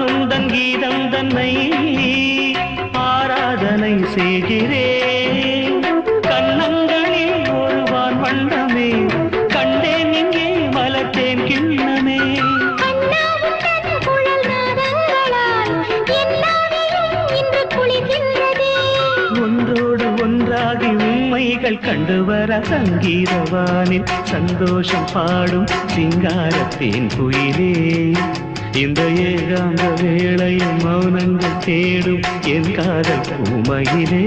உந்தன் கீதம் தன்னை ஆராதனை செய்கிறேன். கண்ணங்களில் ஒருவான் வண்ணமே கண்டேன் இங்கே மலர்த்தேன் கிண்ணமே. ஒன்றோடு ஒன்றாகி உண்மைகள் கண்டுவர சங்கீதவானில் சந்தோஷம் பாடும் சிங்காரத்தேன் குயிலே. இந்த ஏகாந்த வேளையில் மௌனங்கள் தேடும் என் காதல் பூமையிலே.